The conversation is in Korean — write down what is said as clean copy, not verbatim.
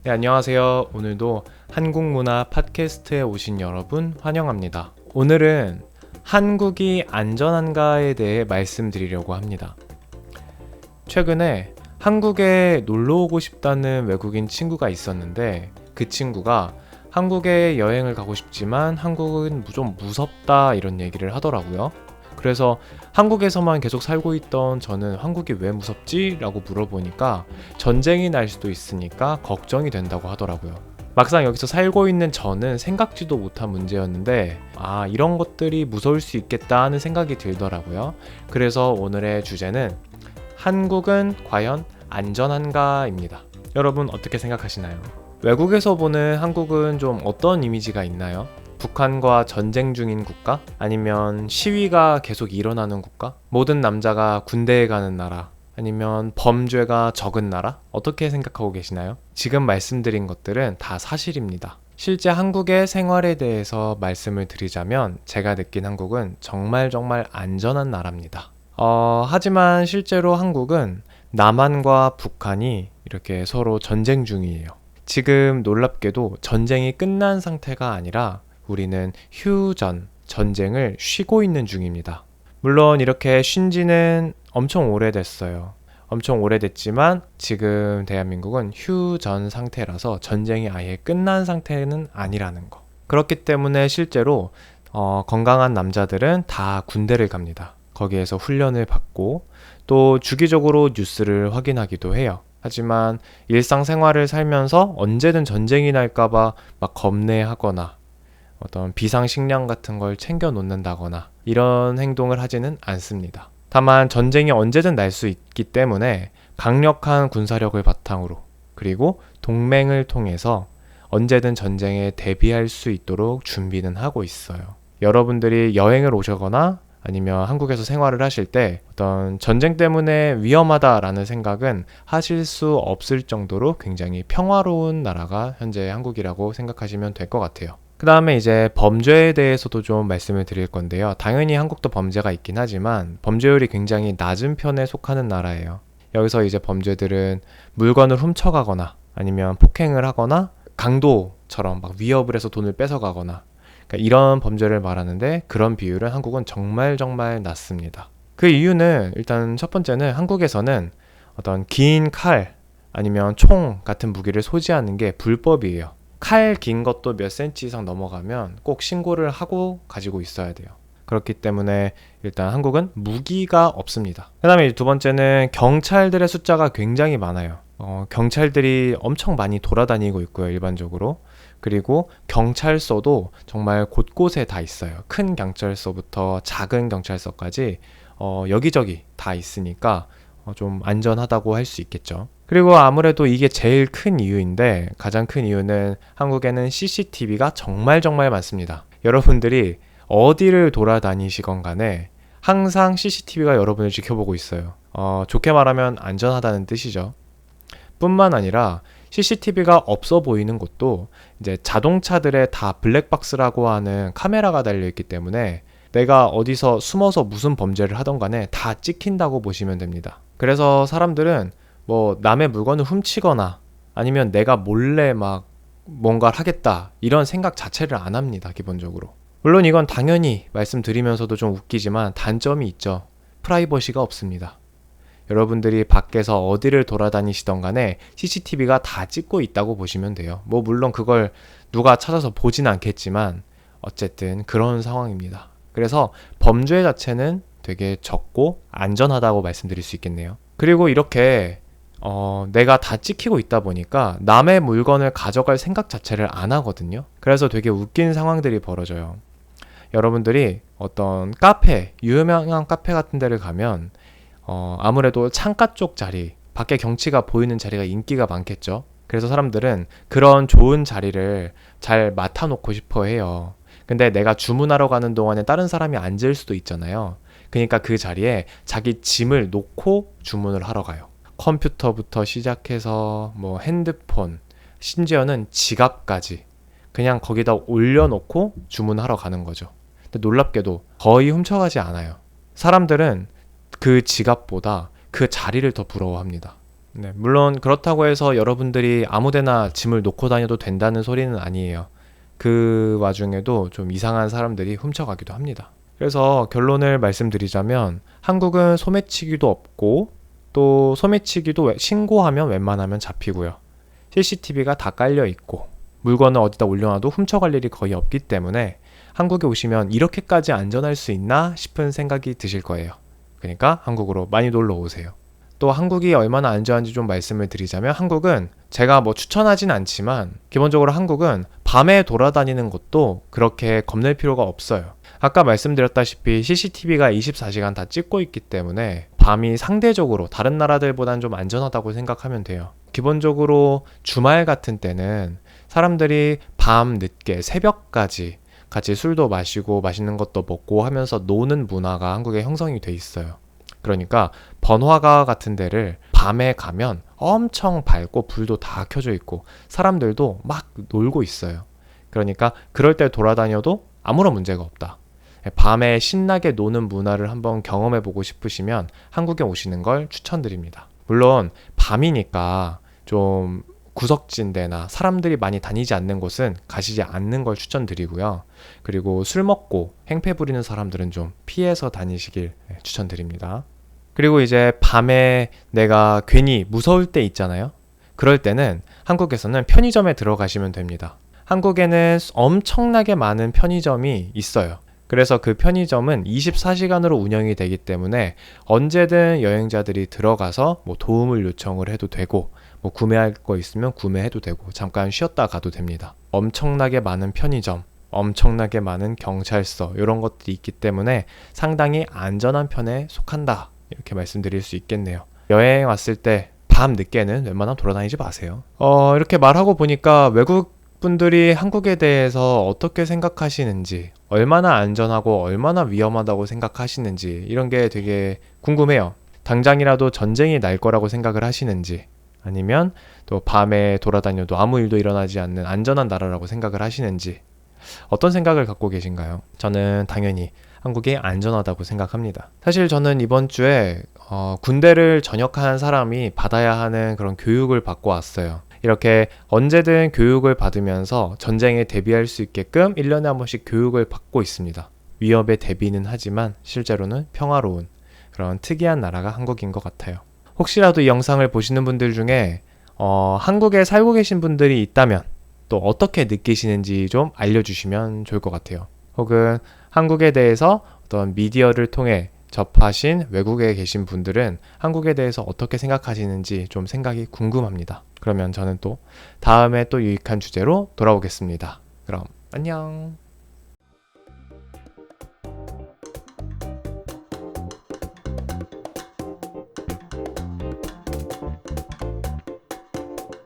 네, 안녕하세요. 오늘도 한국문화 팟캐스트에 오신 여러분 환영합니다. 오늘은 한국이 안전한가에 대해 말씀드리려고 합니다. 최근에 한국에 놀러 오고 싶다는 외국인 친구가 있었는데 그 친구가 한국에 여행을 가고 싶지만 한국은 좀 무섭다 이런 얘기를 하더라고요. 그래서 한국에서만 계속 살고 있던 저는 한국이 왜 무섭지? 라고 물어보니까 전쟁이 날 수도 있으니까 걱정이 된다고 하더라고요. 막상 여기서 살고 있는 저는 생각지도 못한 문제였는데 이런 것들이 무서울 수 있겠다 하는 생각이 들더라고요. 그래서 오늘의 주제는 한국은 과연 안전한가입니다. 여러분 어떻게 생각하시나요? 외국에서 보는 한국은 좀 어떤 이미지가 있나요? 북한과 전쟁 중인 국가? 아니면 시위가 계속 일어나는 국가? 모든 남자가 군대에 가는 나라? 아니면 범죄가 적은 나라? 어떻게 생각하고 계시나요? 지금 말씀드린 것들은 다 사실입니다. 실제 한국의 생활에 대해서 말씀을 드리자면 제가 느낀 한국은 정말 안전한 나라입니다. 하지만 실제로 한국은 남한과 북한이 이렇게 서로 전쟁 중이에요. 지금 놀랍게도 전쟁이 끝난 상태가 아니라 우리는 휴전, 전쟁을 쉬고 있는 중입니다. 물론 이렇게 쉰 지는 엄청 오래됐어요. 엄청 오래됐지만 지금 대한민국은 휴전 상태라서 전쟁이 아예 끝난 상태는 아니라는 거. 그렇기 때문에 실제로 건강한 남자들은 다 군대를 갑니다. 거기에서 훈련을 받고 또 주기적으로 뉴스를 확인하기도 해요. 하지만 일상생활을 살면서 언제든 전쟁이 날까봐 막 겁내하거나 어떤 비상식량 같은 걸 챙겨 놓는다거나 이런 행동을 하지는 않습니다. 다만 전쟁이 언제든 날 수 있기 때문에 강력한 군사력을 바탕으로 그리고 동맹을 통해서 언제든 전쟁에 대비할 수 있도록 준비는 하고 있어요. 여러분들이 여행을 오시거나 아니면 한국에서 생활을 하실 때 어떤 전쟁 때문에 위험하다라는 생각은 하실 수 없을 정도로 굉장히 평화로운 나라가 현재 한국이라고 생각하시면 될 것 같아요. 그 다음에 이제 범죄에 대해서도 좀 말씀을 드릴 건데요. 당연히 한국도 범죄가 있긴 하지만 범죄율이 굉장히 낮은 편에 속하는 나라예요. 여기서 이제 범죄들은 물건을 훔쳐가거나 아니면 폭행을 하거나 강도처럼 막 위협을 해서 돈을 뺏어가거나 그러니까 이런 범죄를 말하는데 그런 비율은 한국은 정말 낮습니다. 그 이유는 일단 첫 번째는 한국에서는 어떤 긴 칼 아니면 총 같은 무기를 소지하는 게 불법이에요. 칼 긴 것도 몇 센치 이상 넘어가면 꼭 신고를 하고 가지고 있어야 돼요. 그렇기 때문에 일단 한국은 무기가 없습니다. 그 다음에 두 번째는 경찰들의 숫자가 굉장히 많아요. 경찰들이 엄청 많이 돌아다니고 있고요, 일반적으로. 그리고 경찰서도 정말 곳곳에 다 있어요. 큰 경찰서부터 작은 경찰서까지 여기저기 다 있으니까 좀 안전하다고 할 수 있겠죠. 그리고 아무래도 이게 제일 큰 이유인데 가장 큰 이유는 한국에는 CCTV가 정말 많습니다. 여러분들이 어디를 돌아다니시건 간에 항상 CCTV가 여러분을 지켜보고 있어요. 좋게 말하면 안전하다는 뜻이죠. 뿐만 아니라 CCTV가 없어 보이는 곳도 이제 자동차들의 다 블랙박스라고 하는 카메라가 달려있기 때문에 내가 어디서 숨어서 무슨 범죄를 하던 간에 다 찍힌다고 보시면 됩니다. 그래서 사람들은 뭐 남의 물건을 훔치거나 아니면 내가 몰래 막 뭔가를 하겠다 이런 생각 자체를 안 합니다. 기본적으로. 물론 이건 당연히 말씀드리면서도 좀 웃기지만 단점이 있죠. 프라이버시가 없습니다. 여러분들이 밖에서 어디를 돌아다니시던 간에 CCTV가 다 찍고 있다고 보시면 돼요. 뭐 물론 그걸 누가 찾아서 보진 않겠지만 어쨌든 그런 상황입니다. 그래서 범죄 자체는 되게 적고 안전하다고 말씀드릴 수 있겠네요. 그리고 이렇게 내가 다 찍히고 있다 보니까 남의 물건을 가져갈 생각 자체를 안 하거든요. 그래서 되게 웃긴 상황들이 벌어져요. 여러분들이 어떤 카페, 유명한 카페 같은 데를 가면 아무래도 창가 쪽 자리, 밖에 경치가 보이는 자리가 인기가 많겠죠. 그래서 사람들은 그런 좋은 자리를 잘 맡아놓고 싶어 해요. 근데 내가 주문하러 가는 동안에 다른 사람이 앉을 수도 있잖아요. 그러니까 그 자리에 자기 짐을 놓고 주문을 하러 가요. 컴퓨터부터 시작해서 뭐 핸드폰, 심지어는 지갑까지 그냥 거기다 올려놓고 주문하러 가는 거죠. 근데 놀랍게도 거의 훔쳐가지 않아요. 사람들은 그 지갑보다 그 자리를 더 부러워합니다. 네, 물론 그렇다고 해서 여러분들이 아무데나 짐을 놓고 다녀도 된다는 소리는 아니에요. 그 와중에도 좀 이상한 사람들이 훔쳐가기도 합니다. 그래서 결론을 말씀드리자면 한국은 소매치기도 없고 또 소매치기도 신고하면 웬만하면 잡히고요. CCTV가 다 깔려 있고 물건을 어디다 올려놔도 훔쳐갈 일이 거의 없기 때문에 한국에 오시면 이렇게까지 안전할 수 있나 싶은 생각이 드실 거예요. 그러니까 한국으로 많이 놀러 오세요. 또 한국이 얼마나 안전한지 좀 말씀을 드리자면 한국은 제가 뭐 추천하진 않지만 기본적으로 한국은 밤에 돌아다니는 것도 그렇게 겁낼 필요가 없어요. 아까 말씀드렸다시피 CCTV가 24시간 다 찍고 있기 때문에 밤이 상대적으로 다른 나라들보다는 좀 안전하다고 생각하면 돼요. 기본적으로 주말 같은 때는 사람들이 밤 늦게 새벽까지 같이 술도 마시고 맛있는 것도 먹고 하면서 노는 문화가 한국에 형성이 돼 있어요. 그러니까 번화가 같은 데를 밤에 가면 엄청 밝고 불도 다 켜져 있고 사람들도 막 놀고 있어요. 그러니까 그럴 때 돌아다녀도 아무런 문제가 없다. 밤에 신나게 노는 문화를 한번 경험해보고 싶으시면 한국에 오시는 걸 추천드립니다. 물론 밤이니까 좀 구석진 데나 사람들이 많이 다니지 않는 곳은 가시지 않는 걸 추천드리고요. 그리고 술 먹고 행패 부리는 사람들은 좀 피해서 다니시길 추천드립니다. 그리고 이제 밤에 내가 괜히 무서울 때 있잖아요. 그럴 때는 한국에서는 편의점에 들어가시면 됩니다. 한국에는 엄청나게 많은 편의점이 있어요. 그래서 그 편의점은 24시간으로 운영이 되기 때문에 언제든 여행자들이 들어가서 뭐 도움을 요청을 해도 되고 뭐 구매할 거 있으면 구매해도 되고 잠깐 쉬었다 가도 됩니다. 엄청나게 많은 편의점, 엄청나게 많은 경찰서 이런 것들이 있기 때문에 상당히 안전한 편에 속한다. 이렇게 말씀드릴 수 있겠네요. 여행 왔을 때 밤 늦게는 웬만하면 돌아다니지 마세요. 이렇게 말하고 보니까 외국 분들이 한국에 대해서 어떻게 생각하시는지, 얼마나 안전하고 얼마나 위험하다고 생각하시는지 이런 게 되게 궁금해요. 당장이라도 전쟁이 날 거라고 생각을 하시는지, 아니면 또 밤에 돌아다녀도 아무 일도 일어나지 않는 안전한 나라라고 생각을 하시는지, 어떤 생각을 갖고 계신가요? 저는 당연히 한국이 안전하다고 생각합니다. 사실 저는 이번 주에 군대를 전역한 사람이 받아야 하는 그런 교육을 받고 왔어요. 이렇게 언제든 교육을 받으면서 전쟁에 대비할 수 있게끔 1년에 한 번씩 교육을 받고 있습니다. 위협에 대비는 하지만 실제로는 평화로운 그런 특이한 나라가 한국인 것 같아요. 혹시라도 이 영상을 보시는 분들 중에 한국에 살고 계신 분들이 있다면 또 어떻게 느끼시는지 좀 알려주시면 좋을 것 같아요. 혹은 한국에 대해서 어떤 미디어를 통해 접하신 외국에 계신 분들은 한국에 대해서 어떻게 생각하시는지 좀 생각이 궁금합니다. 그러면 저는 또 다음에 또 유익한 주제로 돌아오겠습니다. 그럼 안녕.